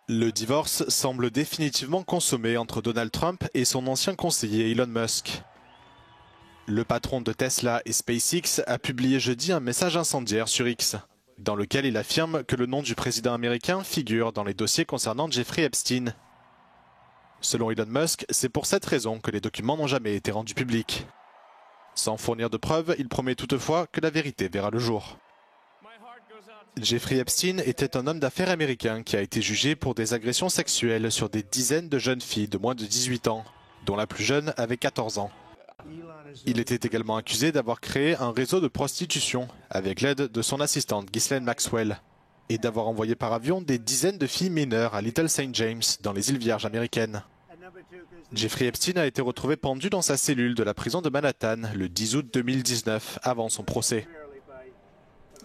Le divorce semble définitivement consommé entre Donald Trump et son ancien conseiller Elon Musk. Le patron de Tesla et SpaceX a publié jeudi un message incendiaire sur X, dans lequel il affirme que le nom du président américain figure dans les dossiers concernant Jeffrey Epstein. Selon Elon Musk, c'est pour cette raison que les documents n'ont jamais été rendus publics. Sans fournir de preuves, il promet toutefois que la vérité verra le jour. Jeffrey Epstein était un homme d'affaires américain qui a été jugé pour des agressions sexuelles sur des dizaines de jeunes filles de moins de 18 ans, dont la plus jeune avait 14 ans. Il était également accusé d'avoir créé un réseau de prostitution avec l'aide de son assistante Ghislaine Maxwell et d'avoir envoyé par avion des dizaines de filles mineures à Little St. James dans les îles Vierges américaines. Jeffrey Epstein a été retrouvé pendu dans sa cellule de la prison de Manhattan le 10 août 2019 avant son procès.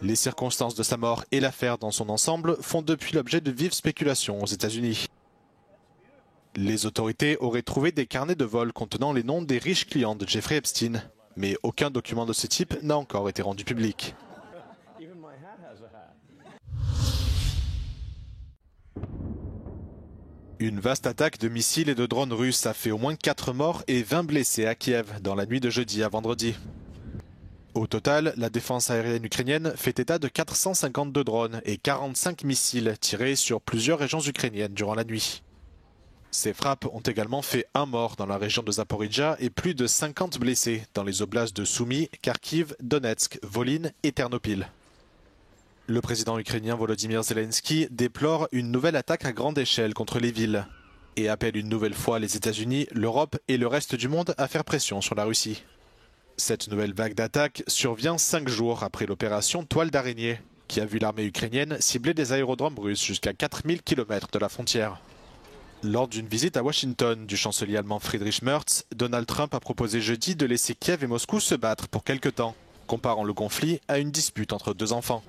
Les circonstances de sa mort et l'affaire dans son ensemble font depuis l'objet de vives spéculations aux États-Unis. Les autorités auraient trouvé des carnets de vol contenant les noms des riches clients de Jeffrey Epstein, mais aucun document de ce type n'a encore été rendu public. Une vaste attaque de missiles et de drones russes a fait au moins 4 morts et 20 blessés à Kiev dans la nuit de jeudi à vendredi. Au total, la défense aérienne ukrainienne fait état de 452 drones et 45 missiles tirés sur plusieurs régions ukrainiennes durant la nuit. Ces frappes ont également fait 1 mort dans la région de Zaporijia et plus de 50 blessés dans les oblasts de Soumy, Kharkiv, Donetsk, Volyn et Ternopil. Le président ukrainien Volodymyr Zelensky déplore une nouvelle attaque à grande échelle contre les villes et appelle une nouvelle fois les États-Unis, l'Europe et le reste du monde à faire pression sur la Russie. Cette nouvelle vague d'attaques survient 5 jours après l'opération Toile d'araignée, qui a vu l'armée ukrainienne cibler des aérodromes russes jusqu'à 4000 km de la frontière. Lors d'une visite à Washington du chancelier allemand Friedrich Merz, Donald Trump a proposé jeudi de laisser Kiev et Moscou se battre pour quelque temps, comparant le conflit à une dispute entre 2 enfants.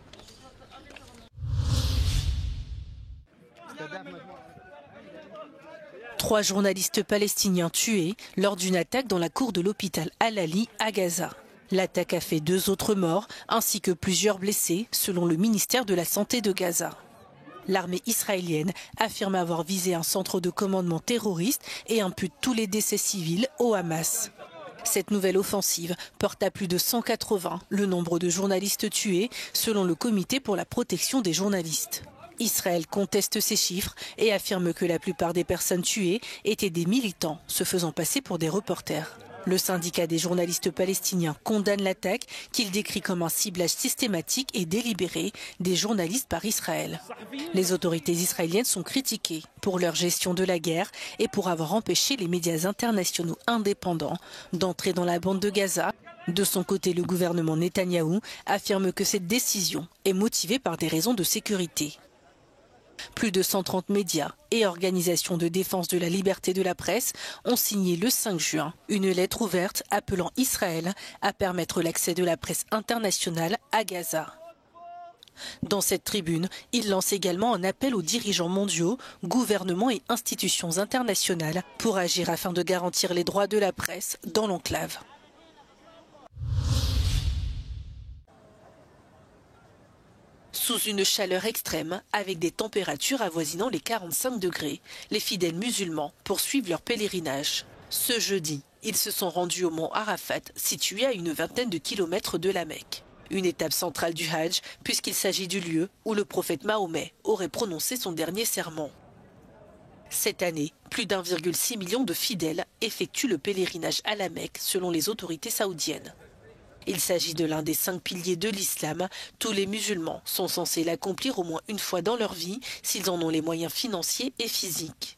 Trois journalistes palestiniens tués lors d'une attaque dans la cour de l'hôpital Al-Ali à Gaza. L'attaque a fait 2 autres morts ainsi que plusieurs blessés, selon le ministère de la Santé de Gaza. L'armée israélienne affirme avoir visé un centre de commandement terroriste et impute tous les décès civils au Hamas. Cette nouvelle offensive porte à plus de 180 le nombre de journalistes tués, selon le Comité pour la protection des journalistes. Israël conteste ces chiffres et affirme que la plupart des personnes tuées étaient des militants se faisant passer pour des reporters. Le syndicat des journalistes palestiniens condamne l'attaque qu'il décrit comme un ciblage systématique et délibéré des journalistes par Israël. Les autorités israéliennes sont critiquées pour leur gestion de la guerre et pour avoir empêché les médias internationaux indépendants d'entrer dans la bande de Gaza. De son côté, le gouvernement Netanyahou affirme que cette décision est motivée par des raisons de sécurité. Plus de 130 médias et organisations de défense de la liberté de la presse ont signé le 5 juin une lettre ouverte appelant Israël à permettre l'accès de la presse internationale à Gaza. Dans cette tribune, il lance également un appel aux dirigeants mondiaux, gouvernements et institutions internationales pour agir afin de garantir les droits de la presse dans l'enclave. Sous une chaleur extrême, avec des températures avoisinant les 45 degrés, les fidèles musulmans poursuivent leur pèlerinage. Ce jeudi, ils se sont rendus au mont Arafat, situé à une vingtaine de kilomètres de la Mecque. Une étape centrale du Hajj, puisqu'il s'agit du lieu où le prophète Mahomet aurait prononcé son dernier sermon. Cette année, plus d'1,6 million de fidèles effectuent le pèlerinage à la Mecque, selon les autorités saoudiennes. Il s'agit de l'un des 5 piliers de l'islam. Tous les musulmans sont censés l'accomplir au moins une fois dans leur vie s'ils en ont les moyens financiers et physiques.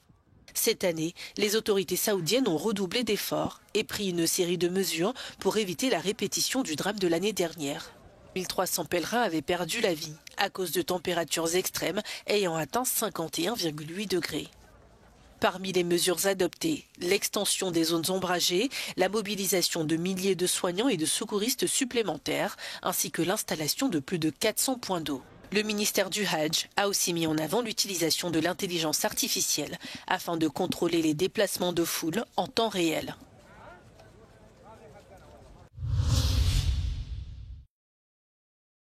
Cette année, les autorités saoudiennes ont redoublé d'efforts et pris une série de mesures pour éviter la répétition du drame de l'année dernière. 1300 pèlerins avaient perdu la vie à cause de températures extrêmes ayant atteint 51,8 degrés. Parmi les mesures adoptées, l'extension des zones ombragées, la mobilisation de milliers de soignants et de secouristes supplémentaires, ainsi que l'installation de plus de 400 points d'eau. Le ministère du Hajj a aussi mis en avant l'utilisation de l'intelligence artificielle afin de contrôler les déplacements de foule en temps réel.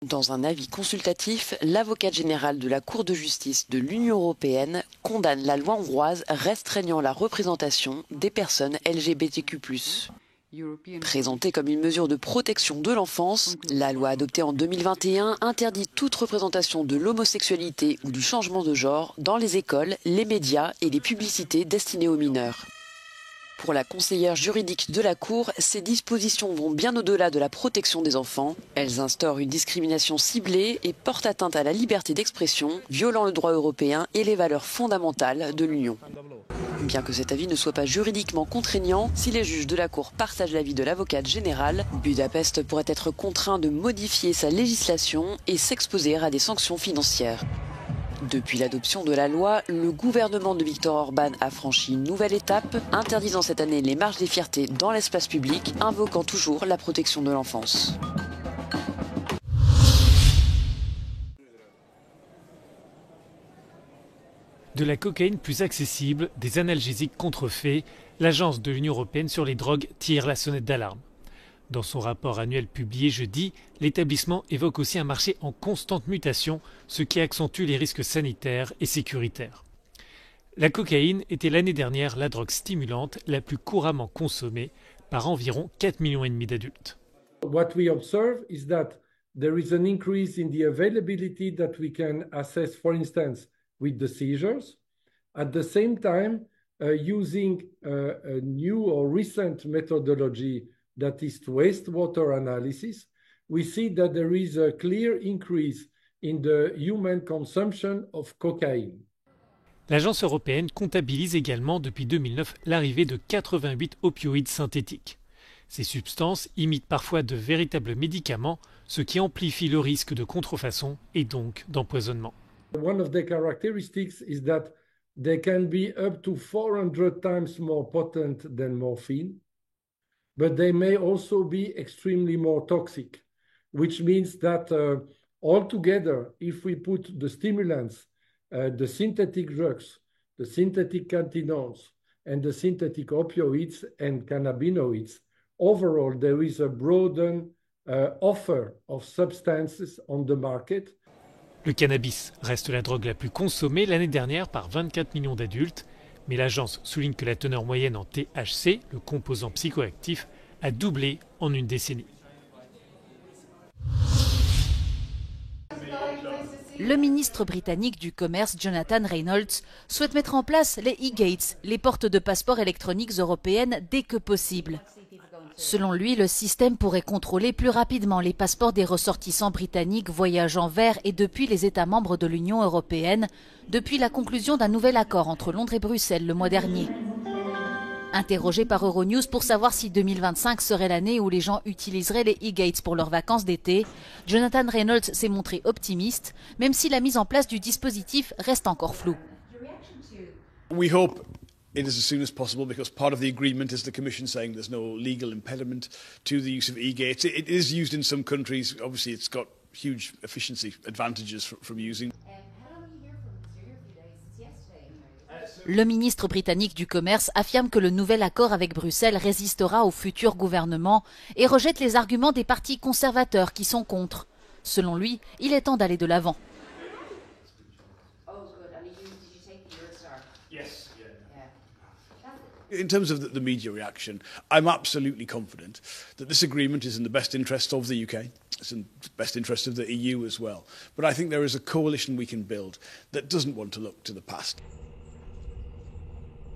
Dans un avis consultatif, l'avocate générale de la Cour de justice de l'Union européenne condamne la loi hongroise restreignant la représentation des personnes LGBTQ+. Présentée comme une mesure de protection de l'enfance, la loi adoptée en 2021 interdit toute représentation de l'homosexualité ou du changement de genre dans les écoles, les médias et les publicités destinées aux mineurs. Pour la conseillère juridique de la Cour, ces dispositions vont bien au-delà de la protection des enfants. Elles instaurent une discrimination ciblée et portent atteinte à la liberté d'expression, violant le droit européen et les valeurs fondamentales de l'Union. Bien que cet avis ne soit pas juridiquement contraignant, si les juges de la Cour partagent l'avis de l'avocate générale, Budapest pourrait être contraint de modifier sa législation et s'exposer à des sanctions financières. Depuis l'adoption de la loi, le gouvernement de Viktor Orban a franchi une nouvelle étape, interdisant cette année les marches des fiertés dans l'espace public, invoquant toujours la protection de l'enfance. De la cocaïne plus accessible, des analgésiques contrefaits, l'Agence de l'Union européenne sur les drogues tire la sonnette d'alarme. Dans son rapport annuel publié jeudi, l'établissement évoque aussi un marché en constante mutation, ce qui accentue les risques sanitaires et sécuritaires. La cocaïne était l'année dernière la drogue stimulante la plus couramment consommée par environ 4,5 millions d'adultes. What we observe is that there is an increase in the availability that we can assess, for instance, with the seizures. At the same time, using a new or recent methodology that is wastewater analysis, we see that there is a clear increase in the human consumption of cocaine. L'agence européenne comptabilise également depuis 2009 l'arrivée de 88 opioïdes synthétiques. Ces substances imitent parfois de véritables médicaments, ce qui amplifie le risque de contrefaçon et donc d'empoisonnement. One of the characteristics is that they can be up to 400 times more potent than morphine, but they may also be extremely more toxic, which means that altogether, if we put the stimulants, the synthetic drugs, the synthetic cannabinoids, and the synthetic opioids and cannabinoids, overall there is a broadened offer of substances on the market. Le cannabis reste la drogue la plus consommée l'année dernière par 24 millions d'adultes, mais l'agence souligne que la teneur moyenne en THC, le composant psychoactif, a doublé en une décennie. Le ministre britannique du Commerce, Jonathan Reynolds, souhaite mettre en place les e-gates, les portes de passeport électroniques européennes, dès que possible. Selon lui, le système pourrait contrôler plus rapidement les passeports des ressortissants britanniques voyageant vers et depuis les États membres de l'Union européenne, depuis la conclusion d'un nouvel accord entre Londres et Bruxelles le mois dernier. Interrogé par Euronews pour savoir si 2025 serait l'année où les gens utiliseraient les e-gates pour leurs vacances d'été, Jonathan Reynolds s'est montré optimiste, même si la mise en place du dispositif reste encore floue. We hope it is as soon as possible, because part of the agreement is the Commission saying there's no legal impediment to the use of e-gates. It is used in some countries. Obviously, it's got huge efficiency advantages from using. Le ministre britannique du Commerce affirme que le nouvel accord avec Bruxelles résistera au futur gouvernement et rejette les arguments des partis conservateurs qui sont contre. Selon lui, il est temps d'aller de l'avant. In terms of the media reaction, I'm absolutely confident that this agreement is in the best interest of the UK. It's in the best interest of the EU as well. But I think there is a coalition we can build that doesn't want to look to the past.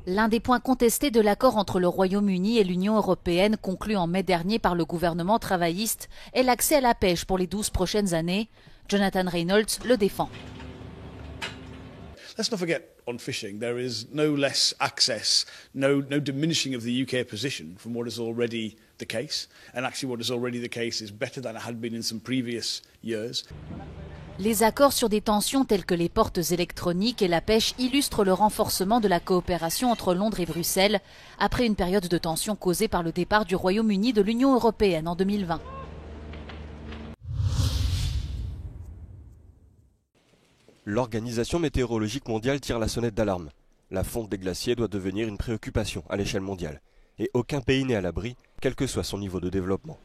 L'un des points contestés de l'accord entre le Royaume-Uni et l'Union européenne conclu en mai dernier par le gouvernement travailliste est l'accès à la pêche pour les 12 prochaines années. Jonathan Reynolds le défend. Let's not forget, on fishing, there is no less access, no diminishing of the UK position from what is already the case. And actually what is already the case is better than it had been in some previous years. Les accords sur des tensions telles que les portes électroniques et la pêche illustrent le renforcement de la coopération entre Londres et Bruxelles après une période de tension causée par le départ du Royaume-Uni de l'Union européenne en 2020. L'Organisation météorologique mondiale tire la sonnette d'alarme. La fonte des glaciers doit devenir une préoccupation à l'échelle mondiale. Et aucun pays n'est à l'abri, quel que soit son niveau de développement.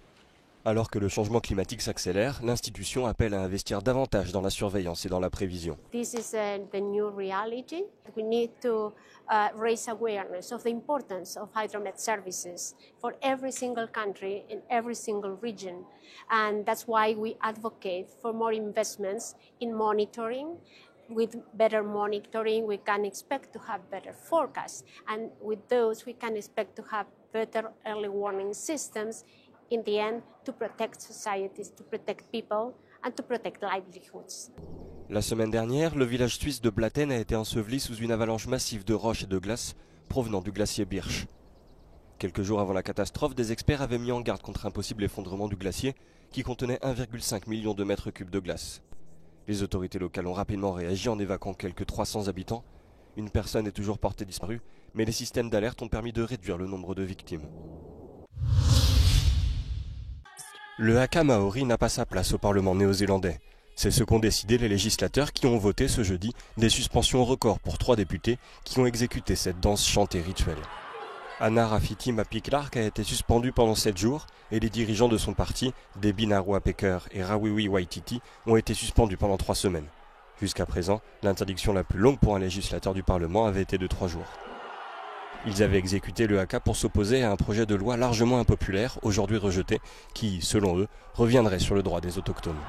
Alors que le changement climatique s'accélère, l'institution appelle à investir davantage dans la surveillance et dans la prévision. This is the new reality. We need to raise awareness of the importance of hydromet services for every single country in every single region. And that's why we advocate for more investments in monitoring. With better monitoring, we can expect to have better forecasts. And with those, we can expect to have better early warning systems in the end, to protect societies, to protect people and to protect livelihoods. La semaine dernière, le village suisse de Blatten a été enseveli sous une avalanche massive de roches et de glace provenant du glacier Birch. Quelques jours avant la catastrophe, des experts avaient mis en garde contre un possible effondrement du glacier qui contenait 1,5 million de mètres cubes de glace. Les autorités locales ont rapidement réagi en évacuant quelques 300 habitants. Une personne est toujours portée disparue, mais les systèmes d'alerte ont permis de réduire le nombre de victimes. Le haka maori n'a pas sa place au Parlement néo-zélandais. C'est ce qu'ont décidé les législateurs qui ont voté ce jeudi des suspensions records pour 3 députés qui ont exécuté cette danse chantée rituelle. Anna Rafiti Mapiklark a été suspendue pendant 7 jours et les dirigeants de son parti, Debbie Narua-Peker et Rawiwi Waititi, ont été suspendus pendant 3 semaines. Jusqu'à présent, l'interdiction la plus longue pour un législateur du Parlement avait été de 3 jours. Ils avaient exécuté le haka pour s'opposer à un projet de loi largement impopulaire, aujourd'hui rejeté, qui, selon eux, reviendrait sur le droit des autochtones.